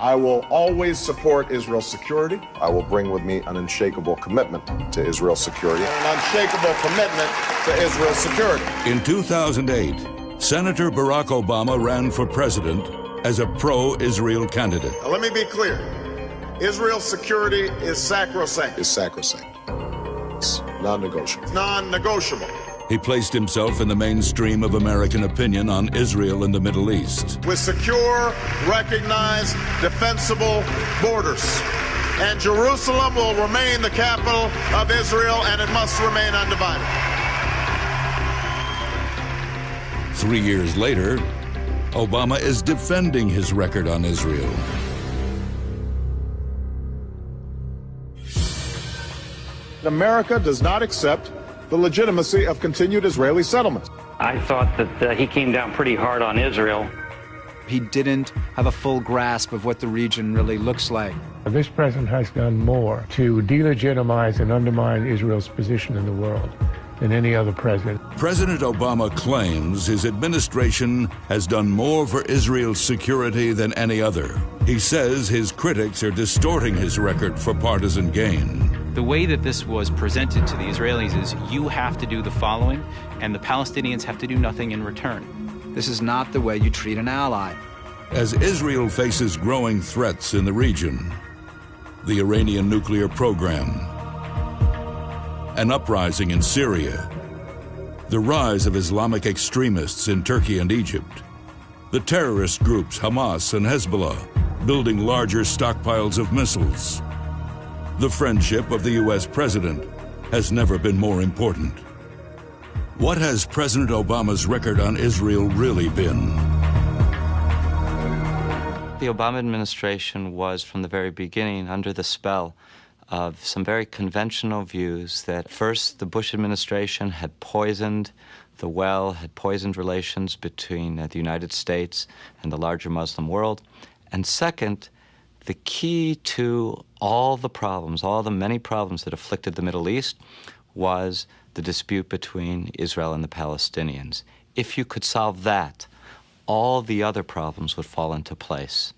I will always support Israel's security. I will bring with me an unshakable commitment to Israel's security. An unshakable commitment to Israel's security. In 2008, Senator Barack Obama ran for president as a pro-Israel candidate. Now, let me be clear. Israel's security is sacrosanct. It's sacrosanct. It's non-negotiable. It's non-negotiable. He placed himself in the mainstream of American opinion on Israel and the Middle East. With secure, recognized, defensible borders. And Jerusalem will remain the capital of Israel, and it must remain undivided. 3 years later, Obama is defending his record on Israel. America does not accept the legitimacy of continued Israeli settlements. I thought that he came down pretty hard on Israel. He didn't have a full grasp of what the region really looks like. This president has done more to delegitimize and undermine Israel's position in the world than any other president. President Obama claims his administration has done more for Israel's security than any other. He says his critics are distorting his record for partisan gain. The way that this was presented to the Israelis is you have to do the following, and the Palestinians have to do nothing in return. This is not the way you treat an ally. As Israel faces growing threats in the region, the Iranian nuclear program, an uprising in Syria, the rise of Islamic extremists in Turkey and Egypt, the terrorist groups Hamas and Hezbollah building larger stockpiles of missiles, the friendship of the U.S. president has never been more important. What has President Obama's record on Israel really been? The Obama administration was, from the very beginning, under the spell of some very conventional views that, first, the Bush administration had poisoned the well, had poisoned relations between the United States and the larger Muslim world, and second, the key to all the many problems that afflicted the Middle East was the dispute between Israel and the Palestinians. If you could solve that, all the other problems would fall into place.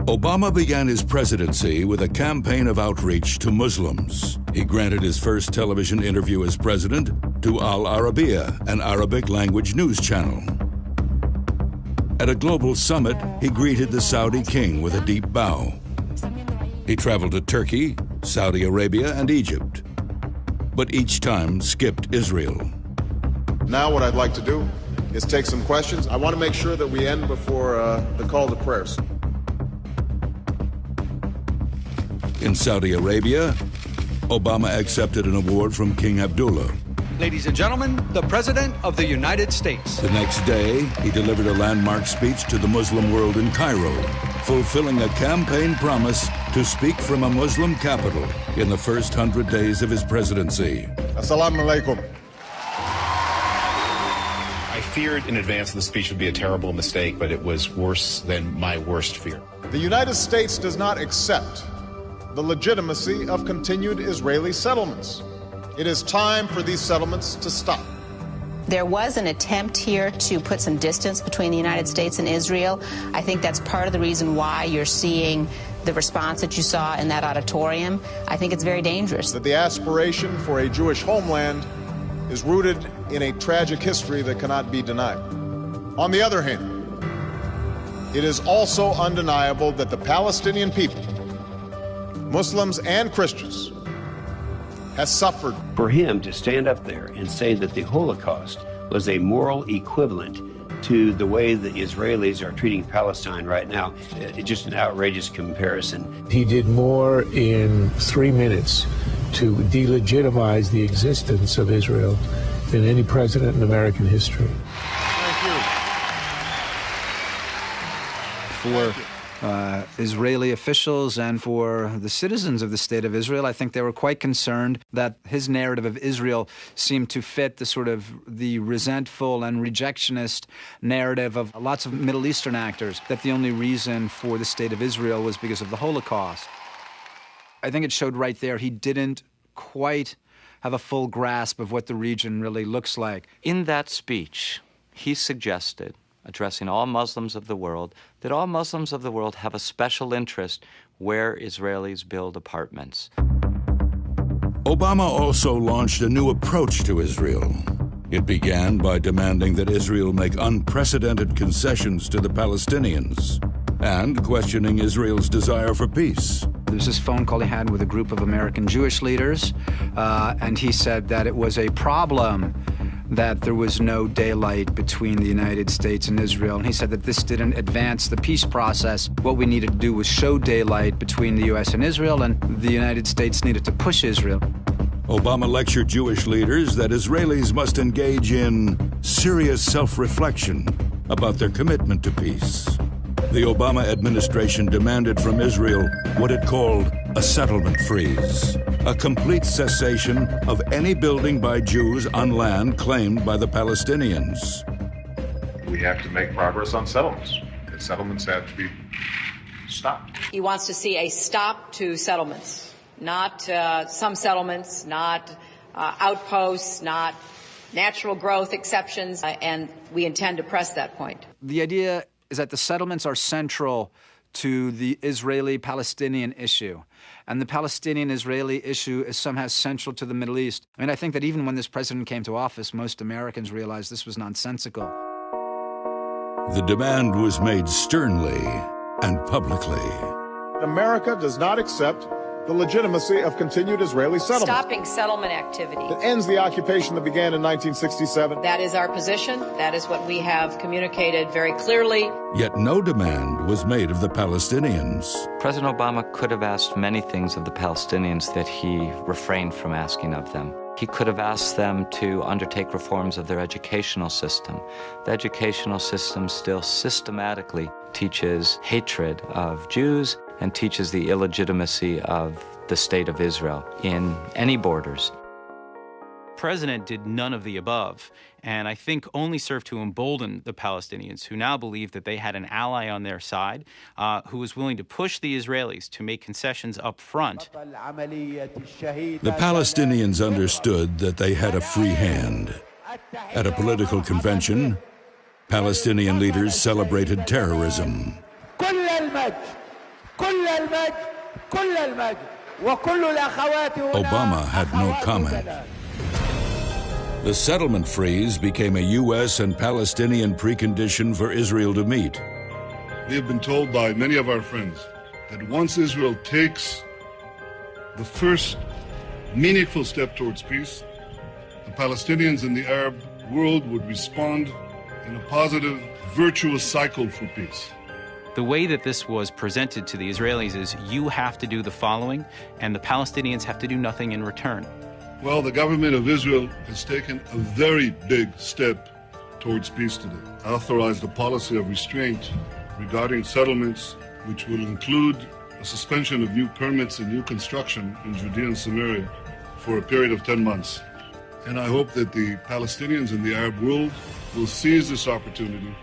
Obama began his presidency with a campaign of outreach to Muslims. He granted his first television interview as president to Al Arabiya, an Arabic language news channel. At a global summit, he greeted the Saudi king with a deep bow. He traveled to Turkey, Saudi Arabia, and Egypt, but each time skipped Israel. Now what I'd like to do is take some questions. I want to make sure that we end before the call to prayers. In Saudi Arabia, Obama accepted an award from King Abdullah. Ladies and gentlemen, the President of the United States. The next day, he delivered a landmark speech to the Muslim world in Cairo, fulfilling a campaign promise to speak from a Muslim capital in the first 100 days of his presidency. Assalamu alaikum. I feared in advance the speech would be a terrible mistake, but it was worse than my worst fear. The United States does not accept the legitimacy of continued Israeli settlements. It is time for these settlements to stop. There was an attempt here to put some distance between the United States and Israel. I think that's part of the reason why you're seeing the response that you saw in that auditorium. I think it's very dangerous. That the aspiration for a Jewish homeland is rooted in a tragic history that cannot be denied. On the other hand, it is also undeniable that the Palestinian people, Muslims and Christians, has suffered. For him to stand up there and say that the Holocaust was a moral equivalent to the way the Israelis are treating Palestine right now, it's just an outrageous comparison. He did more in 3 minutes to delegitimize the existence of Israel than any president in American history. Thank you. For Israeli officials and for the citizens of the State of Israel, I think they were quite concerned that his narrative of Israel seemed to fit the sort of the resentful and rejectionist narrative of lots of Middle Eastern actors, that the only reason for the State of Israel was because of the Holocaust. I think it showed right there he didn't quite have a full grasp of what the region really looks like. In that speech, he suggested addressing all Muslims of the world, that all Muslims of the world have a special interest where Israelis build apartments. Obama also launched a new approach to Israel. It began by demanding that Israel make unprecedented concessions to the Palestinians and questioning Israel's desire for peace. There was this phone call he had with a group of American Jewish leaders, and he said that it was a problem that there was no daylight between the United States and Israel. And he said that this didn't advance the peace process. What we needed to do was show daylight between the U.S. and Israel, and the United States needed to push Israel. Obama lectured Jewish leaders that Israelis must engage in serious self-reflection about their commitment to peace. The Obama administration demanded from Israel what it called a settlement freeze, a complete cessation of any building by Jews on land claimed by the Palestinians. We have to make progress on settlements. The settlements have to be stopped. He wants to see a stop to settlements, not some settlements, not outposts, not natural growth exceptions, and we intend to press that point. The idea is that the settlements are central to the Israeli-Palestinian issue. And the Palestinian-Israeli issue is somehow central to the Middle East. I mean, I think that even when this president came to office, most Americans realized this was nonsensical. The demand was made sternly and publicly. America does not accept the legitimacy of continued Israeli settlement. Stopping settlement activity. It ends the occupation that began in 1967. That is our position. That is what we have communicated very clearly. Yet no demand was made of the Palestinians. President Obama could have asked many things of the Palestinians that he refrained from asking of them. He could have asked them to undertake reforms of their educational system. The educational system still systematically teaches hatred of Jews and teaches the illegitimacy of the state of Israel in any borders. The president did none of the above, and I think only served to embolden the Palestinians, who now believe that they had an ally on their side, who was willing to push the Israelis to make concessions up front. The Palestinians understood that they had a free hand. At a political convention, Palestinian leaders celebrated terrorism. Obama had no comment. The settlement freeze became a U.S. and Palestinian precondition for Israel to meet. We have been told by many of our friends that once Israel takes the first meaningful step towards peace, the Palestinians and the Arab world would respond in a positive, virtuous cycle for peace. The way that this was presented to the Israelis is you have to do the following, and the Palestinians have to do nothing in return. Well, the government of Israel has taken a very big step towards peace today. Authorized a policy of restraint regarding settlements, which will include a suspension of new permits and new construction in Judea and Samaria for a period of 10 months. And I hope that the Palestinians and the Arab world will seize this opportunity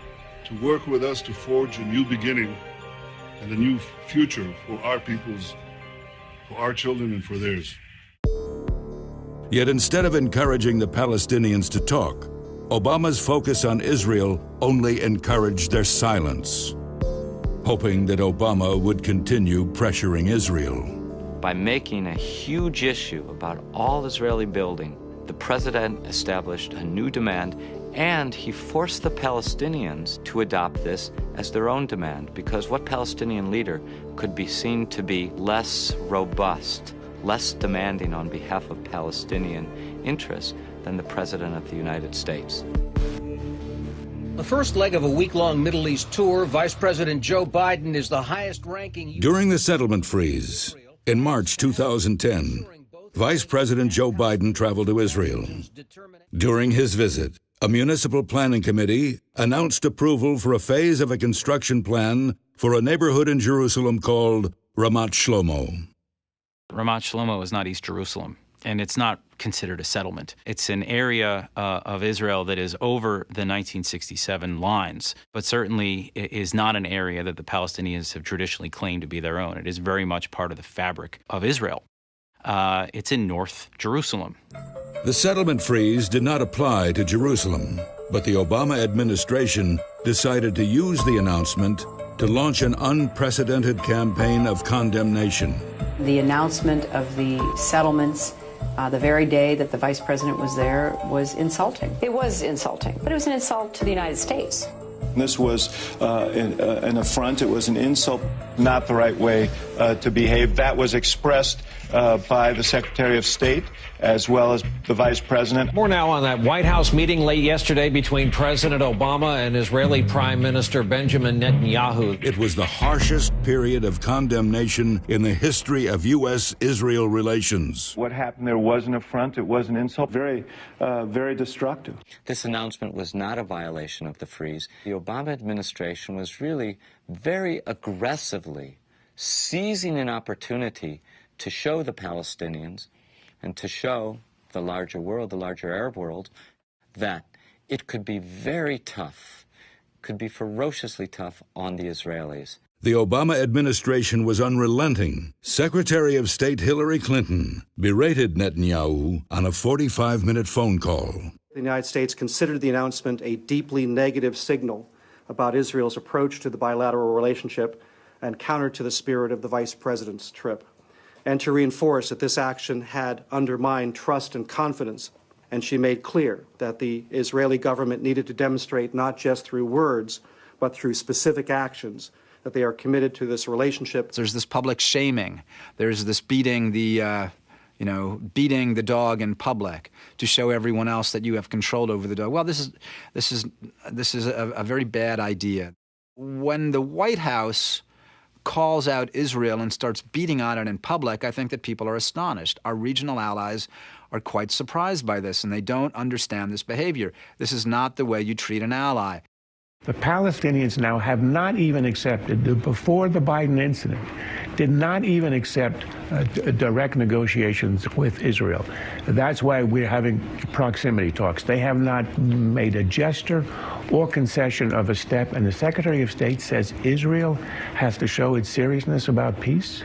to work with us to forge a new beginning and a new future for our peoples, for our children, and for theirs. Yet instead of encouraging the Palestinians to talk, Obama's focus on Israel only encouraged their silence, hoping that Obama would continue pressuring Israel. By making a huge issue about all Israeli building, the president established a new demand, and he forced the Palestinians to adopt this as their own demand, because what Palestinian leader could be seen to be less robust, less demanding on behalf of Palestinian interests than the President of the United States? The first leg of a week-long Middle East tour, Vice President Joe Biden is the highest-ranking... During the settlement freeze, in March 2010, Vice President Joe Biden traveled to Israel. During his visit, a municipal planning committee announced approval for a phase of a construction plan for a neighborhood in Jerusalem called Ramat Shlomo. Ramat Shlomo is not East Jerusalem, and it's not considered a settlement. It's an area of Israel that is over the 1967 lines, but certainly is not an area that the Palestinians have traditionally claimed to be their own. It is very much part of the fabric of Israel. It's in North Jerusalem. The settlement freeze did not apply to Jerusalem. But the Obama administration decided to use the announcement to launch an unprecedented campaign of condemnation. The announcement of the settlements the very day that the vice president was there was insulting. It was insulting, but it was an insult to the United States. This was an affront. It was an insult. Not the right way to behave. That was expressed by the Secretary of State as well as the Vice President. More now on that White House meeting late yesterday between President Obama and Israeli Prime Minister Benjamin Netanyahu. It was the harshest period of condemnation in the history of U.S.-Israel relations. What happened there was an affront. It was an insult. Very destructive. This announcement was not a violation of the freeze. The Obama administration was really very aggressively seizing an opportunity to show the Palestinians and to show the larger world, the larger Arab world, that it could be very tough, could be ferociously tough on the Israelis. The Obama administration was unrelenting. Secretary of State Hillary Clinton berated Netanyahu on a 45-minute phone call. The United States considered the announcement a deeply negative signal about Israel's approach to the bilateral relationship and counter to the spirit of the vice president's trip, and to reinforce that this action had undermined trust and confidence. And she made clear that the Israeli government needed to demonstrate not just through words, but through specific actions that they are committed to this relationship. There's this public shaming. There's this beating the dog in public to show everyone else that you have control over the dog. Well, this is a very bad idea. When the White House calls out Israel and starts beating on it in public, I think that people are astonished. Our regional allies are quite surprised by this, and they don't understand this behavior. This is not the way you treat an ally. The Palestinians now have not even accepted, before the Biden incident, did not even accept direct negotiations with Israel. That's why we're having proximity talks. They have not made a gesture or concession of a step, and the Secretary of State says Israel has to show its seriousness about peace.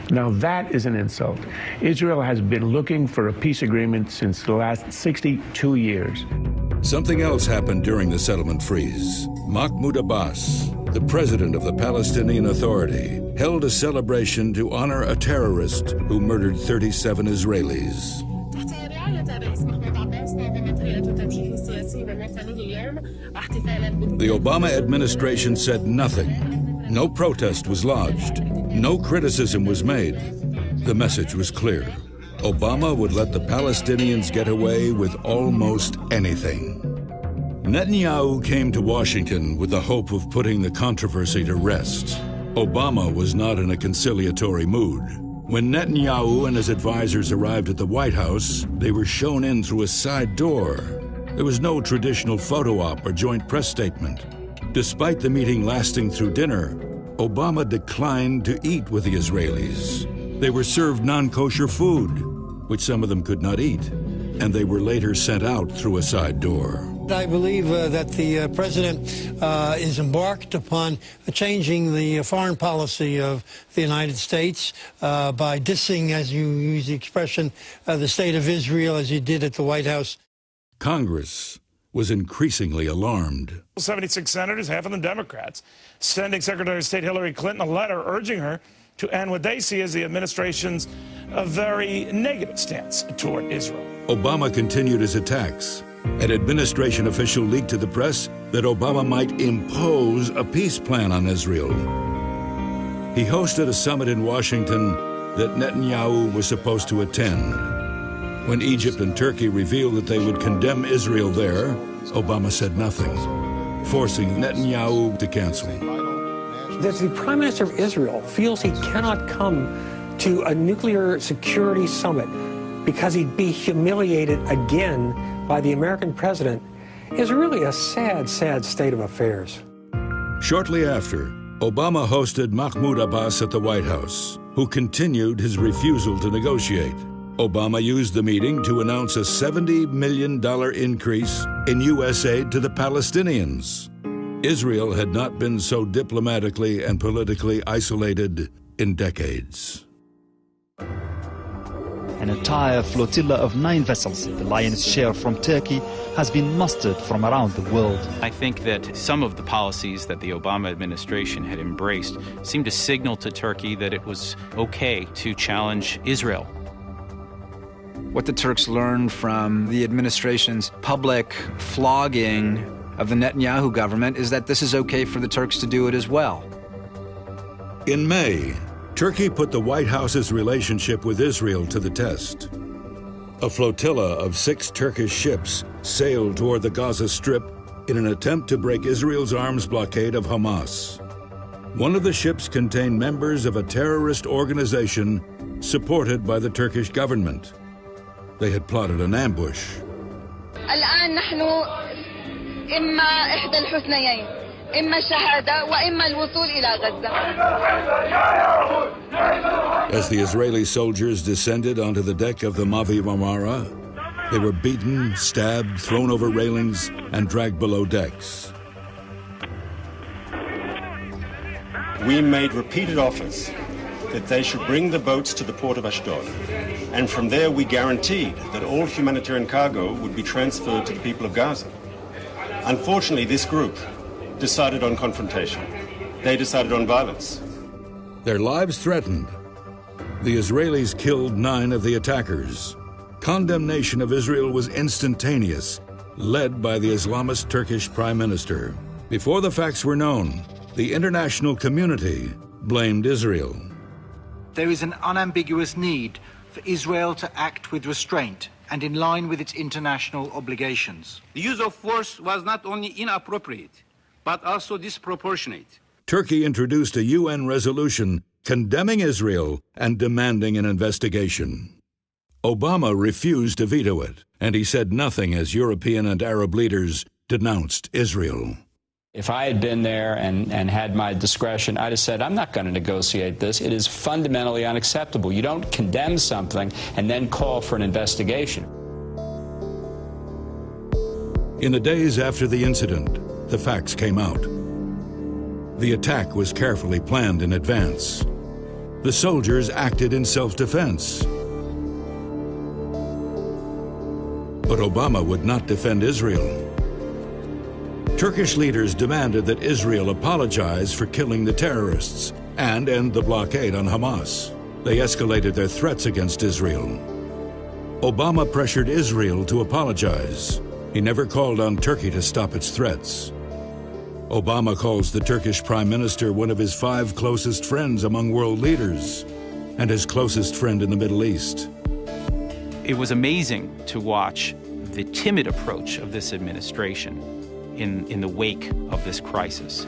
Now that is an insult. Israel has been looking for a peace agreement since the last 62 years. Something else happened during the settlement freeze. Mahmoud Abbas, the president of the Palestinian Authority, held a celebration to honor a terrorist who murdered 37 Israelis. The Obama administration said nothing. No protest was lodged. No criticism was made. The message was clear. Obama would let the Palestinians get away with almost anything. Netanyahu came to Washington with the hope of putting the controversy to rest. Obama was not in a conciliatory mood. When Netanyahu and his advisors arrived at the White House, they were shown in through a side door. There was no traditional photo op or joint press statement. Despite the meeting lasting through dinner, Obama declined to eat with the Israelis. They were served non-kosher food, which some of them could not eat, and they were later sent out through a side door. I believe that the president is embarked upon changing the foreign policy of the United States by dissing, as you use the expression, the state of Israel, as he did at the White House. Congress was increasingly alarmed. 76 senators, half of them Democrats, sending Secretary of State Hillary Clinton a letter urging her to end what they see as the administration's very negative stance toward Israel. Obama continued his attacks. An administration official leaked to the press that Obama might impose a peace plan on Israel. He hosted a summit in Washington that Netanyahu was supposed to attend. When Egypt and Turkey revealed that they would condemn Israel there, Obama said nothing, forcing Netanyahu to cancel. That the Prime Minister of Israel feels he cannot come to a nuclear security summit because he'd be humiliated again by the American president is really a sad, sad state of affairs. Shortly after, Obama hosted Mahmoud Abbas at the White House, who continued his refusal to negotiate. Obama used the meeting to announce a $70 million increase in U.S. aid to the Palestinians. Israel had not been so diplomatically and politically isolated in decades. an entire flotilla of 9 vessels, the lion's share from Turkey, has been mustered from around the world. I think that some of the policies that the Obama administration had embraced seemed to signal to Turkey that it was okay to challenge Israel. What the Turks learned from the administration's public flogging of the Netanyahu government is that this is okay for the Turks to do it as well. In May, Turkey put the White House's relationship with Israel to the test. A flotilla of 6 Turkish ships sailed toward the Gaza Strip in an attempt to break Israel's arms blockade of Hamas. One of the ships contained members of a terrorist organization supported by the Turkish government. They had plotted an ambush. الآن نحن إما إحدى الحسنيين إما الشهادة وإما الوصول إلى غزة. As the Israeli soldiers descended onto the deck of the Mavi Marmara, they were beaten, stabbed, thrown over railings, and dragged below decks. We made repeated offers that they should bring the boats to the port of Ashdod. And from there, we guaranteed that all humanitarian cargo would be transferred to the people of Gaza. Unfortunately, this group decided on confrontation. They decided on violence. Their lives threatened. The Israelis killed 9 of the attackers. Condemnation of Israel was instantaneous, led by the Islamist Turkish Prime Minister. Before the facts were known, the international community blamed Israel. There is an unambiguous need for Israel to act with restraint and in line with its international obligations. The use of force was not only inappropriate, but also disproportionate. Turkey introduced a UN resolution condemning Israel and demanding an investigation. Obama refused to veto it, and he said nothing as European and Arab leaders denounced Israel. If I had been there and had my discretion, I'd have said, I'm not going to negotiate this. It is fundamentally unacceptable. You don't condemn something and then call for an investigation. In the days after the incident, the facts came out. The attack was carefully planned in advance. The soldiers acted in self-defense. But Obama would not defend Israel. Turkish leaders demanded that Israel apologize for killing the terrorists and end the blockade on Hamas. They escalated their threats against Israel. Obama pressured Israel to apologize. He never called on Turkey to stop its threats. Obama calls the Turkish Prime Minister one of his 5 closest friends among world leaders and his closest friend in the Middle East. It was amazing to watch the timid approach of this administration in the wake of this crisis.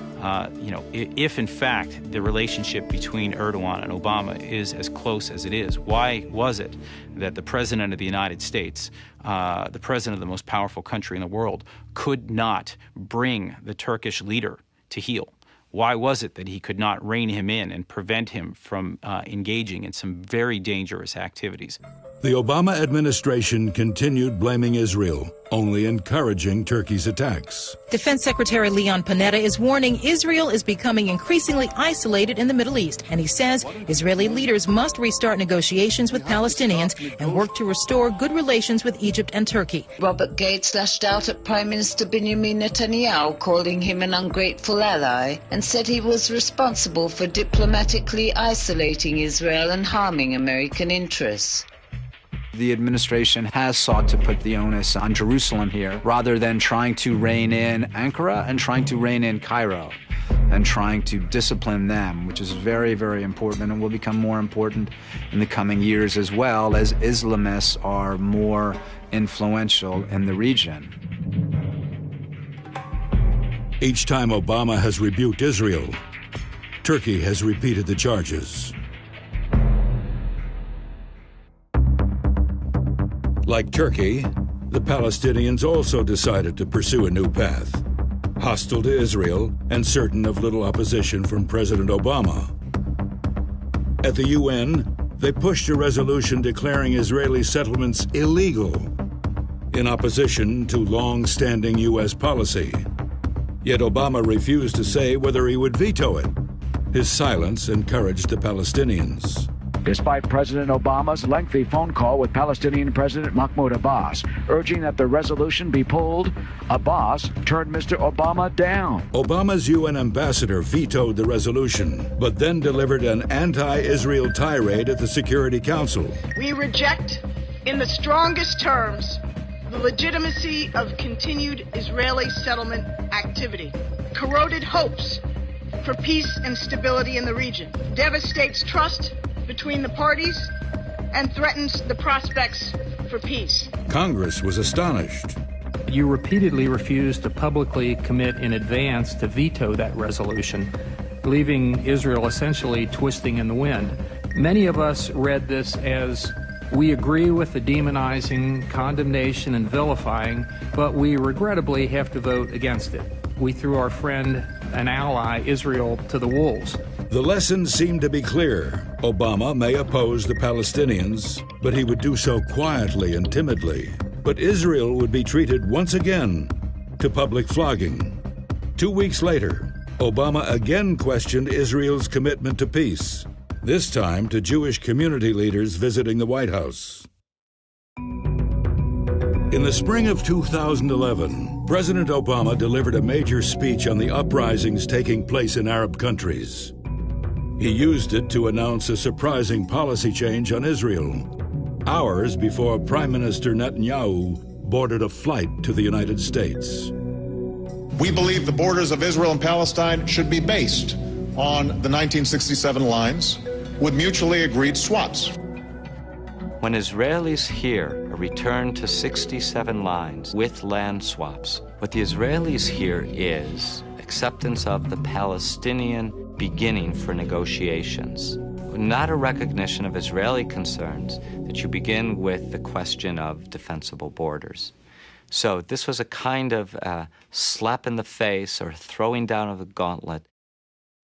If in fact the relationship between Erdogan and Obama is as close as it is, why was it that the President of the United States, the President of the most powerful country in the world, could not bring the Turkish leader to heel? Why was it that he could not rein him in and prevent him from engaging in some very dangerous activities? The Obama administration continued blaming Israel, only encouraging Turkey's attacks. Defense Secretary Leon Panetta is warning Israel is becoming increasingly isolated in the Middle East, and he says Israeli leaders must restart negotiations with Palestinians and work to restore good relations with Egypt and Turkey. Robert Gates lashed out at Prime Minister Benjamin Netanyahu, calling him an ungrateful ally, and said he was responsible for diplomatically isolating Israel and harming American interests. The administration has sought to put the onus on Jerusalem here, rather than trying to rein in Ankara and trying to rein in Cairo and trying to discipline them, which is very, very important and will become more important in the coming years as well as Islamists are more influential in the region. Each time Obama has rebuked Israel, Turkey has repeated the charges. Like Turkey, the Palestinians also decided to pursue a new path, hostile to Israel and certain of little opposition from President Obama. At the UN, they pushed a resolution declaring Israeli settlements illegal, in opposition to long-standing U.S. policy. Yet Obama refused to say whether he would veto it. His silence encouraged the Palestinians. despite President Obama's lengthy phone call with Palestinian President Mahmoud Abbas, urging that the resolution be pulled. Abbas turned Mr. Obama down. Obama's UN ambassador vetoed the resolution, but then delivered an anti-Israel tirade at the Security Council. We reject, in the strongest terms, the legitimacy of continued Israeli settlement activity, corroded hopes for peace and stability in the region, devastates trust between the parties, and threatens the prospects for peace. Congress was astonished. You repeatedly refused to publicly commit in advance to veto that resolution, leaving Israel essentially twisting in the wind. Many of us read this as, we agree with the demonizing, condemnation, and vilifying, but we regrettably have to vote against it. We threw our friend and ally, Israel, to the wolves. The lesson seemed to be clear. Obama may oppose the Palestinians, but he would do so quietly and timidly. But Israel would be treated once again to public flogging. 2 weeks later, Obama again questioned Israel's commitment to peace, this time to Jewish community leaders visiting the White House. In the spring of 2011, President Obama delivered a major speech on the uprisings taking place in Arab countries. He used it to announce a surprising policy change on Israel, hours before Prime Minister Netanyahu boarded a flight to the United States. We believe the borders of Israel and Palestine should be based on the 1967 lines with mutually agreed swaps. When Israelis hear a return to 67 lines with land swaps, what the Israelis hear is acceptance of the Palestinian beginning for negotiations, not a recognition of Israeli concerns that you begin with the question of defensible borders. So this was a kind of slap in the face or throwing down of the gauntlet.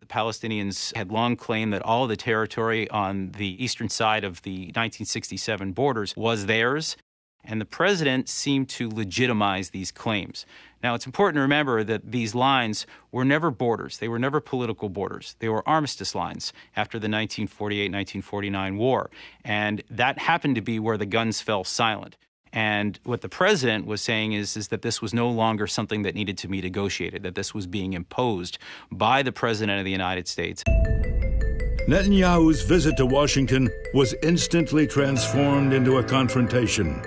The Palestinians had long claimed that all the territory on the eastern side of the 1967 borders was theirs, and the president seemed to legitimize these claims. Now, it's important to remember that these lines were never borders. They were never political borders. They were armistice lines after the 1948-1949 war, and that happened to be where the guns fell silent. And what the president was saying is that this was no longer something that needed to be negotiated, that this was being imposed by the President of the United States. Netanyahu's visit to Washington was instantly transformed into a confrontation.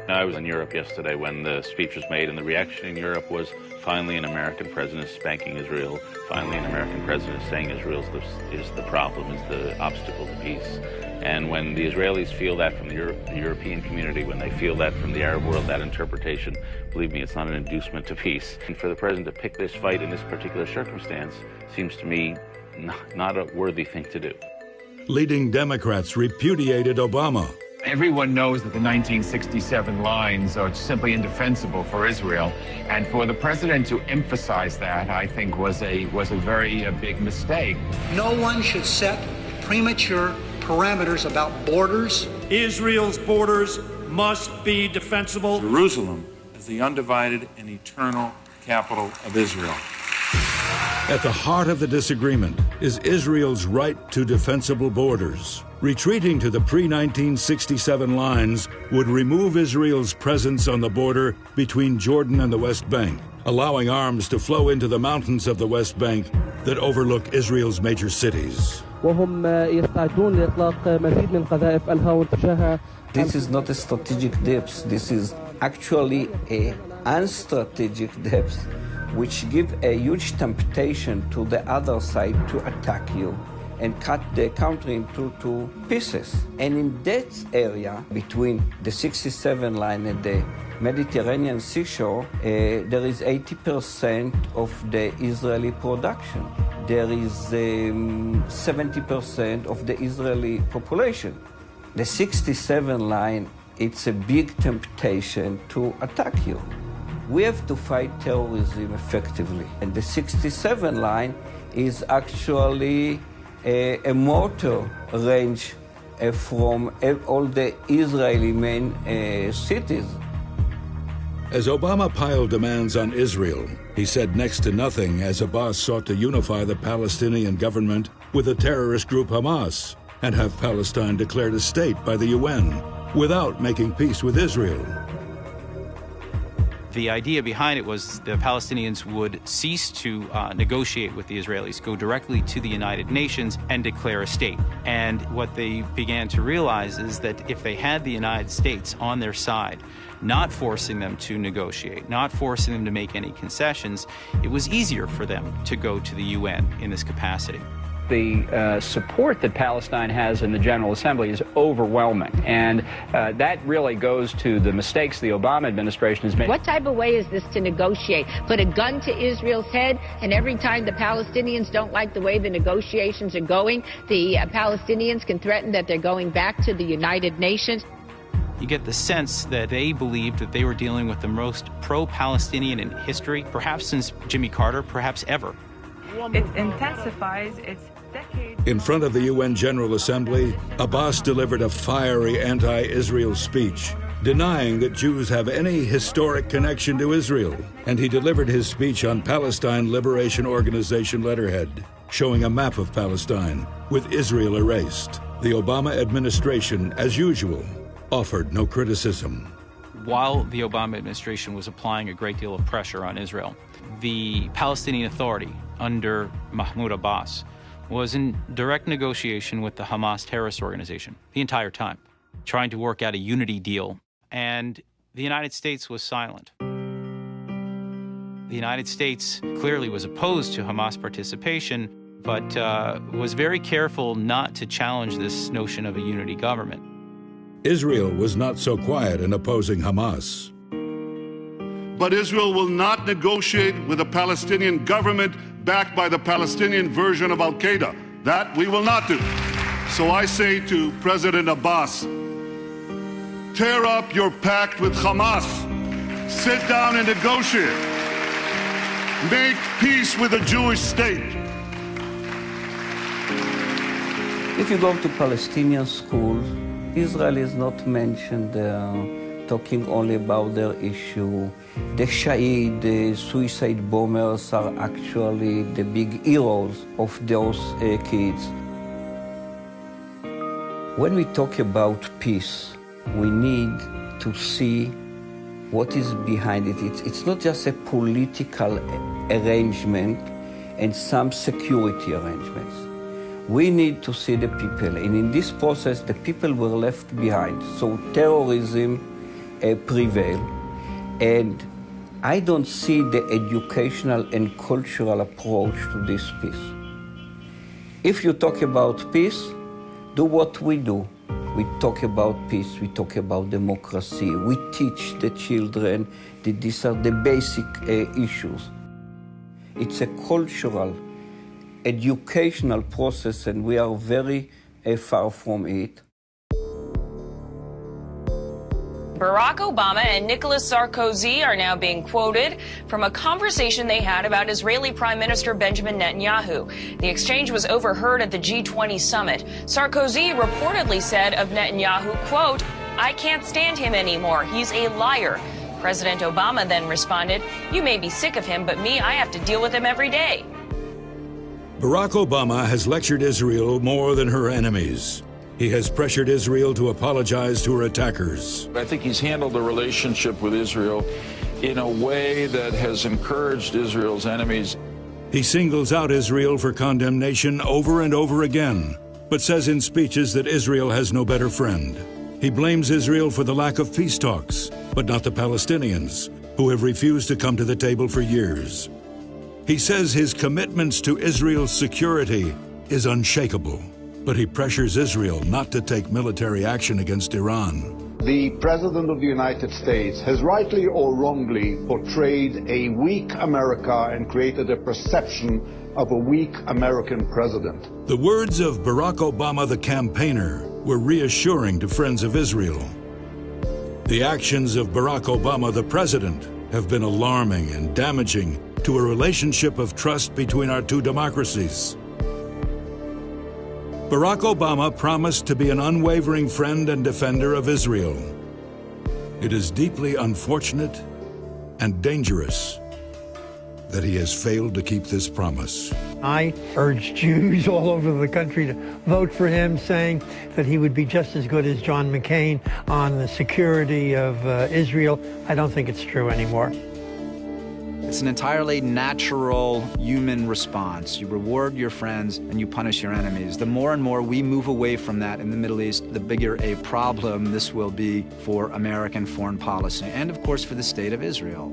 I was in Europe yesterday when the speech was made, and the reaction in Europe was finally an American president spanking Israel, finally an American president saying Israel is the problem, is the obstacle to peace. And when the Israelis feel that from the European community, when they feel that from the Arab world, that interpretation, believe me, it's not an inducement to peace. And for the president to pick this fight in this particular circumstance seems to me not a worthy thing to do. Leading Democrats repudiated Obama. Everyone knows that the 1967 lines are simply indefensible for Israel, and for the president to emphasize that, I think, was a very big mistake. No one should set premature parameters about borders. Israel's borders must be defensible. Jerusalem is the undivided and eternal capital of Israel. At the heart of the disagreement is Israel's right to defensible borders. Retreating to the pre-1967 lines would remove Israel's presence on the border between Jordan and the West Bank, allowing arms to flow into the mountains of the West Bank that overlook Israel's major cities. This is not a strategic depth. This is actually a unstrategic depth, which give a huge temptation to the other side to attack you and cut the country into two pieces. And in that area, between the 67 line and the Mediterranean seashore, there is 80% of the Israeli production. There is 70% of the Israeli population. The 67 line, it's a big temptation to attack you. We have to fight terrorism effectively. And the 67 line is actually a mortar range from all the Israeli main cities. As Obama piled demands on Israel, he said next to nothing as Abbas sought to unify the Palestinian government with the terrorist group Hamas. and have Palestine declared a state by the UN without making peace with Israel. The idea behind it was the Palestinians would cease to negotiate with the Israelis, go directly to the United Nations and declare a state. And what they began to realize is that if they had the United States on their side, not forcing them to negotiate, not forcing them to make any concessions, it was easier for them to go to the UN in this capacity. The support that Palestine has in the General Assembly is overwhelming, and that really goes to the mistakes the Obama administration has made. What type of way is this to negotiate? Put a gun to Israel's head, and every time the Palestinians don't like the way the negotiations are going, the Palestinians can threaten that they're going back to the United Nations. You get the sense that they believed that they were dealing with the most pro-Palestinian in history, perhaps since Jimmy Carter, perhaps ever. It intensifies its decade. In front of the UN General Assembly, Abbas delivered a fiery anti-Israel speech, denying that Jews have any historic connection to Israel. And he delivered his speech on Palestine Liberation Organization letterhead, showing a map of Palestine with Israel erased. The Obama administration, as usual, offered no criticism. While the Obama administration was applying a great deal of pressure on Israel, the Palestinian Authority under Mahmoud Abbas was in direct negotiation with the Hamas terrorist organization the entire time, trying to work out a unity deal, and the United States was silent. The United States clearly was opposed to Hamas participation, but was very careful not to challenge this notion of a unity government. Israel was not so quiet in opposing Hamas. But Israel will not negotiate with a Palestinian government backed by the Palestinian version of Al-Qaeda. That we will not do. So I say to President Abbas, tear up your pact with Hamas. Sit down and negotiate. Make peace with a Jewish state. If you go to Palestinian schools, Israel is not mentioned there, talking only about their issue. The Shaheed, the suicide bombers are actually the big heroes of those kids. When we talk about peace, we need to see what is behind it. It's not just a political arrangement and some security arrangements. We need to see the people, and in this process, the people were left behind. So terrorism prevailed, and I don't see the educational and cultural approach to this peace. If you talk about peace, do what we do. We talk about peace, we talk about democracy, we teach the children that these are the basic issues. It's a cultural, educational process, and we are very far from it. Barack Obama and Nicolas Sarkozy are now being quoted from a conversation they had about Israeli Prime Minister Benjamin Netanyahu. The exchange was overheard at the G20 summit. Sarkozy reportedly said of Netanyahu, quote, "I can't stand him anymore. He's a liar." President Obama then responded, "You may be sick of him, but me, I have to deal with him every day." Barack Obama has lectured Israel more than her enemies. He has pressured Israel to apologize to her attackers. I think he's handled the relationship with Israel in a way that has encouraged Israel's enemies. He singles out Israel for condemnation over and over again, but says in speeches that Israel has no better friend. He blames Israel for the lack of peace talks, but not the Palestinians, who have refused to come to the table for years. He says his commitments to Israel's security is unshakable, but he pressures Israel not to take military action against Iran. The President of the United States has rightly or wrongly portrayed a weak America and created a perception of a weak American president. The words of Barack Obama, the campaigner, were reassuring to friends of Israel. The actions of Barack Obama, the president, have been alarming and damaging to a relationship of trust between our two democracies. Barack Obama promised to be an unwavering friend and defender of Israel. It is deeply unfortunate and dangerous that he has failed to keep this promise. I urge Jews all over the country to vote for him, saying that he would be just as good as John McCain on the security of Israel. I don't think it's true anymore. It's an entirely natural human response. You reward your friends and you punish your enemies. The more and more we move away from that in the Middle East, the bigger a problem this will be for American foreign policy and, of course, for the state of Israel.